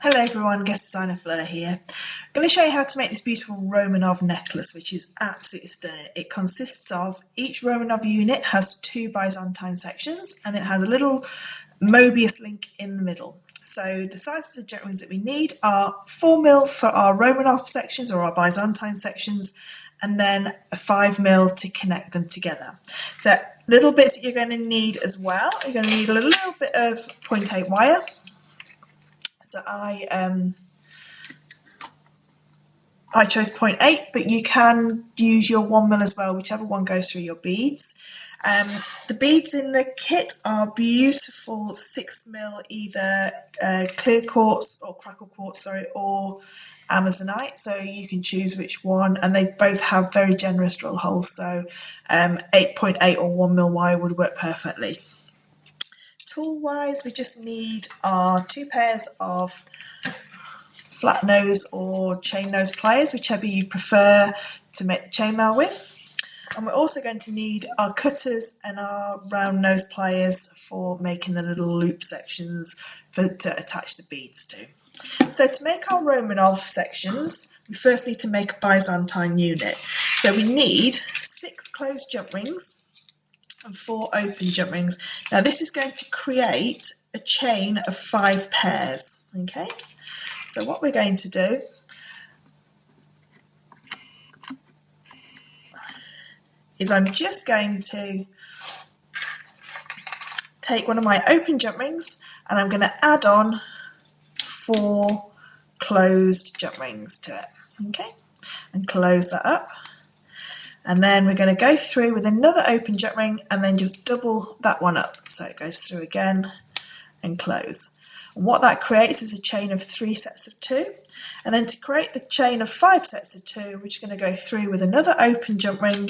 Hello everyone, guest designer Fleur here. I'm going to show you how to make this beautiful Romanov necklace, which is absolutely stunning. It consists of, each Romanov unit has 2 Byzantine sections and it has a little Mobius link in the middle. So the sizes of jet rings that we need are 4mm for our Romanov sections or our Byzantine sections, and then a 5mm to connect them together. So little bits that you're going to need as well. You're going to need a little bit of 0.8 wire. So I chose 0.8, but you can use your 1mm as well, whichever one goes through your beads. The beads in the kit are beautiful 6mm, either clear quartz or crackle quartz, or Amazonite, so you can choose which one, and they both have very generous drill holes, so 8.8 or 1mm wire would work perfectly. Tool wise, we just need our 2 pairs of flat nose or chain nose pliers, whichever you prefer to make the chainmail with. And we're also going to need our cutters and our round nose pliers for making the little loop sections to attach the beads to. So to make our Romanov sections, we first need to make a Byzantine unit. So we need 6 closed jump rings and 4 open jump rings. Now this is going to create a chain of 5 pairs, okay? So what we're going to do is I'm just going to take one of my open jump rings and I'm going to add on 4 closed jump rings to it, okay? And close that up. And then we're going to go through with another open jump ring and then just double that one up. So it goes through again and close. And what that creates is a chain of 3 sets of 2. And then to create the chain of 5 sets of 2, we're just going to go through with another open jump ring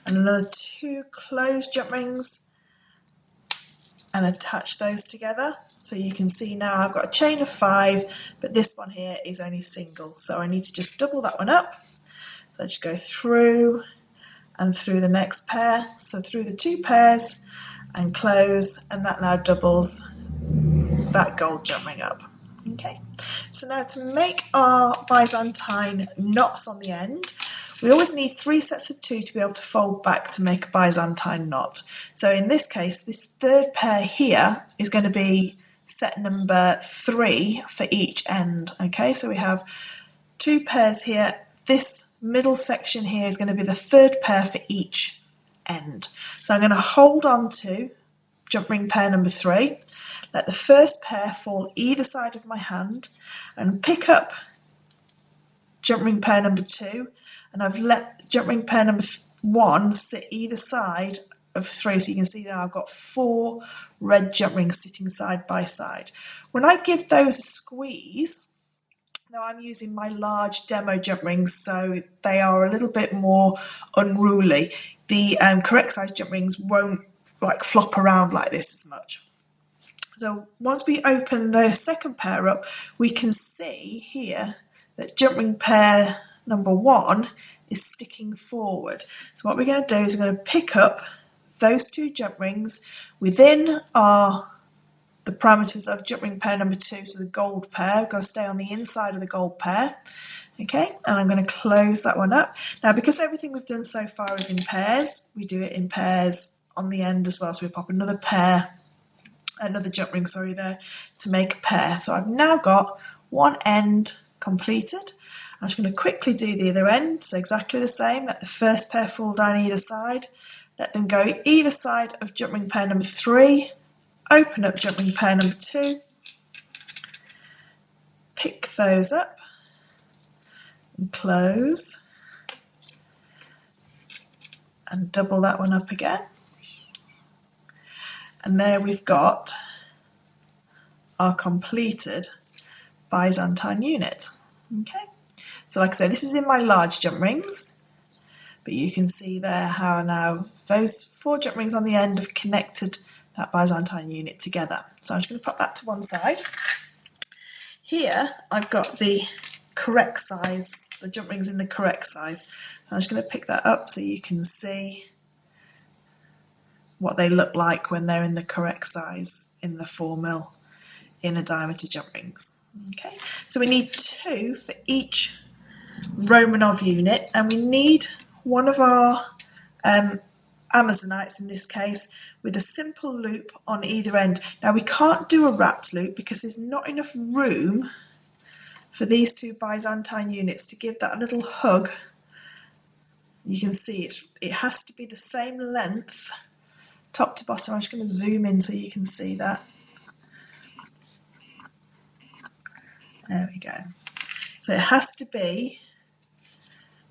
and another 2 closed jump rings and attach those together. So you can see now I've got a chain of 5, but this one here is only single. So I need to just double that one up. So I just go through and through the next pair, so through the 2 pairs and close, and that now doubles that gold jump ring up. Okay, so now to make our Byzantine knots on the end, we always need 3 sets of 2 to be able to fold back to make a Byzantine knot. So in this case, this 3rd pair here is going to be set number 3 for each end. Okay, so we have 2 pairs here. This middle section here is going to be the 3rd pair for each end. So I'm going to hold on to jump ring pair number 3, let the first pair fall either side of my hand and pick up jump ring pair number 2, and I've let jump ring pair number 1 sit either side of 3, so you can see now I've got 4 red jump rings sitting side by side. When I give those a squeeze, now I'm using my large demo jump rings, so they are a little bit more unruly. The correct size jump rings won't like flop around like this as much. So once we open the 2nd pair up, we can see here that jump ring pair number 1 is sticking forward. So what we're going to do is we're going to pick up those 2 jump rings within the parameters of jump ring pair number 2, so the gold pair. We're going to stay on the inside of the gold pair. Okay, and I'm going to close that one up. Now because everything we've done so far is in pairs, we do it in pairs on the end as well. So we pop another jump ring, there, to make a pair. So I've now got one end completed. I'm just going to quickly do the other end, so exactly the same. Let the first pair fall down either side. Let them go either side of jump ring pair number 3. Open up jump ring pair number 2. Pick those up and close. And double that one up again. And there we've got our completed Byzantine unit. Okay, so like I say, this is in my large jump rings, but you can see there how now those 4 jump rings on the end have connected that Byzantine unit together. So I'm just going to pop that to one side. Here I've got the correct size, the jump rings in the correct size. So I'm just going to pick that up so you can see what they look like when they're in the correct size in the 4mm inner diameter jump rings. Okay, so we need 2 for each Romanov unit, and we need one of our Amazonites in this case with a simple loop on either end. Now we can't do a wrapped loop because there's not enough room for these 2 Byzantine units to give that little hug. You can see it has to be the same length top to bottom. I'm just going to zoom in so you can see that. There we go. So it has to be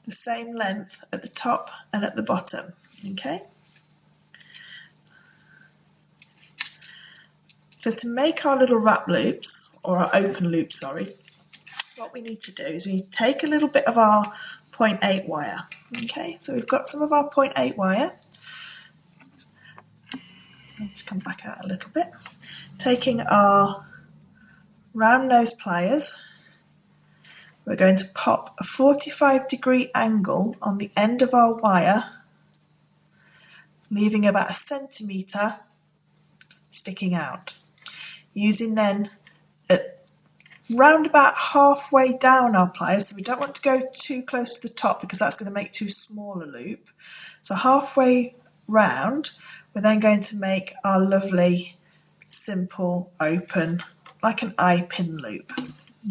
the same length at the top and at the bottom. Okay. So to make our little wrap loops, or our open loops, sorry, what we need to do is we need to take a little bit of our 0.8 wire. Okay, so we've got some of our 0.8 wire. I'll just come back out a little bit. Taking our round nose pliers, we're going to pop a 45-degree angle on the end of our wire, leaving about 1 centimetre sticking out. Using then round about halfway down our pliers, so we don't want to go too close to the top because that's going to make too small a loop. So halfway round, we're then going to make our lovely simple open, like an eye pin loop.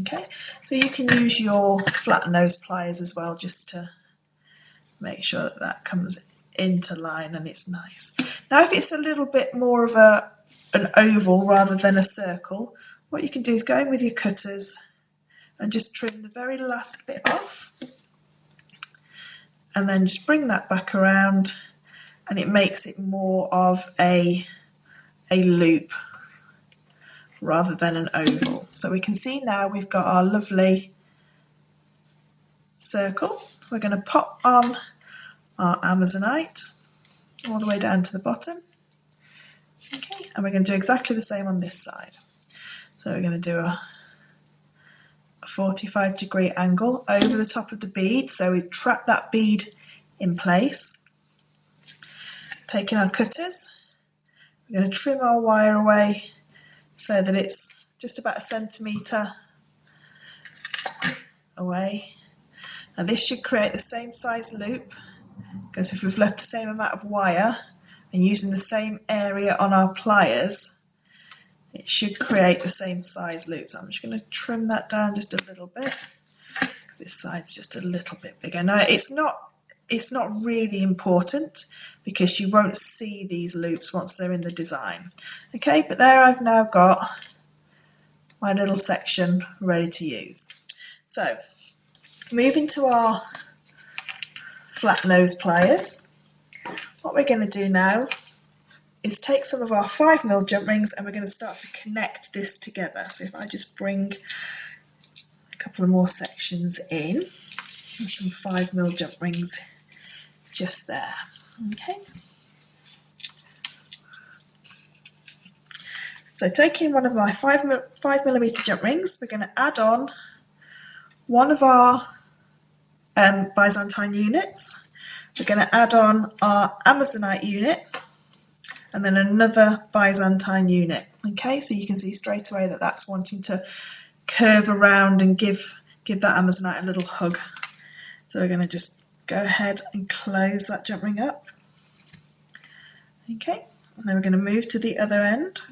Okay, so you can use your flat nose pliers as well, just to make sure that that comes into line and it's nice. Now if it's a little bit more of an oval rather than a circle, what you can do is go in with your cutters and just trim the very last bit off, and then just bring that back around, and it makes it more of a loop rather than an oval. So we can see now we've got our lovely circle. We're going to pop on our Amazonite all the way down to the bottom. Okay, and we're going to do exactly the same on this side. So we're going to do a 45-degree angle over the top of the bead, so we trap that bead in place. Taking our cutters, we're going to trim our wire away so that it's just about 1 centimetre away. And this should create the same size loop, because if we've left the same amount of wire and using the same area on our pliers, it should create the same size loop. So I'm just going to trim that down just a little bit, because this side's just a little bit bigger. Now it's not really important because you won't see these loops once they're in the design. Okay, but there I've now got my little section ready to use. So moving to our flat nose pliers, what we're going to do now is take some of our 5mm jump rings and we're going to start to connect this together. So if I just bring a couple of more sections in, and some 5mm jump rings just there. Okay. So taking one of my 5mm jump rings, we're going to add on one of our Byzantine units. We're going to add on our Amazonite unit, and then another Byzantine unit. Okay, so you can see straight away that that's wanting to curve around and give that Amazonite a little hug. So we're going to just go ahead and close that jump ring up. Okay, and then we're going to move to the other end,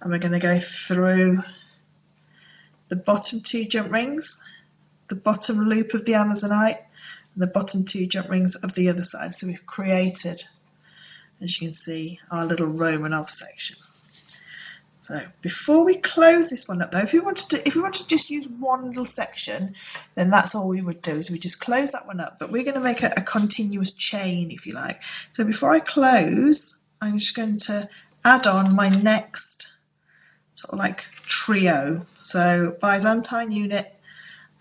and we're going to go through the bottom 2 jump rings, the bottom loop of the Amazonite, and the bottom 2 jump rings of the other side. So we've created, as you can see, our little Romanov section. So before we close this one up, though, if we wanted to just use one little section, then that's all we would do, is we just close that one up. But we're going to make a continuous chain, if you like. So before I close, I'm just going to add on my next sort of like trio. So Byzantine unit,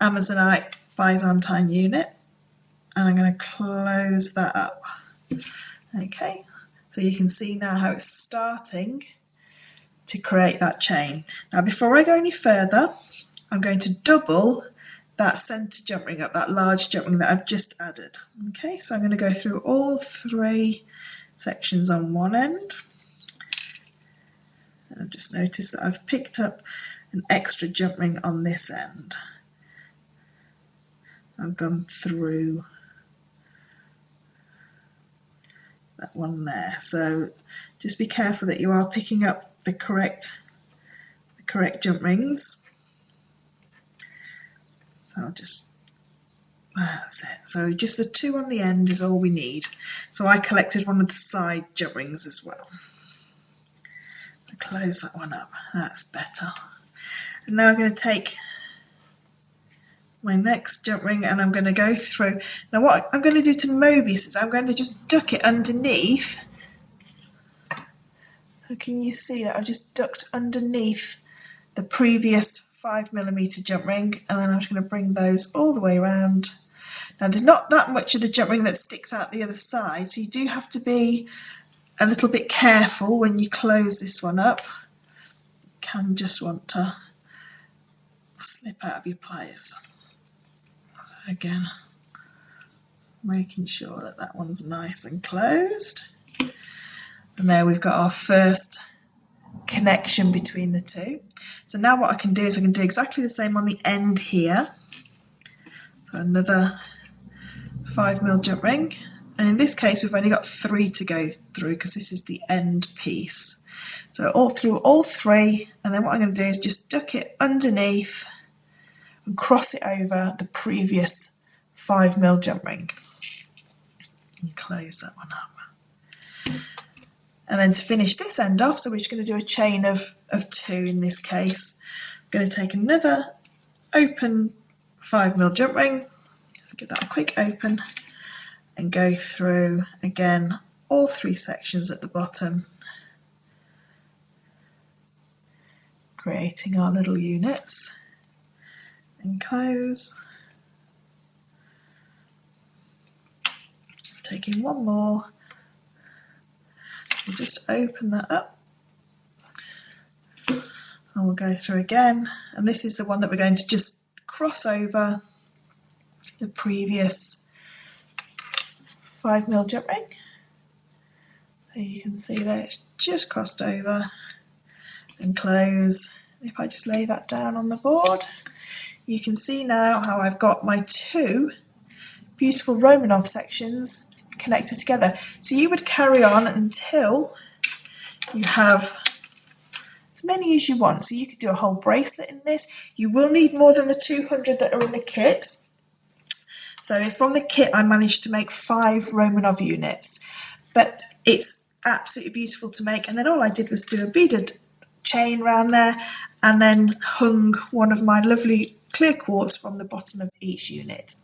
Amazonite, Byzantine unit, and I'm going to close that up. Okay, so you can see now how it's starting to create that chain. Now before I go any further, I'm going to double that centre jump ring up, that large jump ring that I've just added. Okay, so I'm going to go through all 3 sections on one end. And I've just noticed that I've picked up an extra jump ring on this end. I've gone through that one there, so just be careful that you are picking up the correct jump rings. So I'll just, that's it. So just the 2 on the end is all we need. So I collected one of the side jump rings as well. I'll close that one up, that's better. And now I'm going to take my next jump ring and I'm going to go through. Now what I'm going to do to Mobius is I'm going to just duck it underneath. Can you see that? I've just ducked underneath the previous 5mm jump ring, and then I'm just going to bring those all the way around. Now there's not that much of the jump ring that sticks out the other side, so you do have to be a little bit careful when you close this one up. You can just want to slip out of your pliers. So again, making sure that that one's nice and closed. And there we've got our first connection between the two. So now what I can do is I can do exactly the same on the end here. So another 5mm jump ring, and in this case we've only got 3 to go through because this is the end piece. So all through all 3, and then what I'm going to do is just duck it underneath and cross it over the previous 5mm jump ring and close that one up. And then to finish this end off, so we're just going to do a chain of 2 in this case. I'm going to take another open 5mm jump ring, just give that a quick open, and go through again all 3 sections at the bottom, creating our little units, and close. Taking one more. We'll just open that up and we'll go through again, and this is the one that we're going to just cross over the previous 5mm jump ring. So you can see that it's just crossed over and close. If I just lay that down on the board, you can see now how I've got my 2 beautiful Romanov sections connected together. So you would carry on until you have as many as you want. So you could do a whole bracelet in this. You will need more than the 200 that are in the kit. So from the kit I managed to make 5 Romanov units, but it's absolutely beautiful to make. And then all I did was do a beaded chain around there and then hung one of my lovely clear quartz from the bottom of each unit.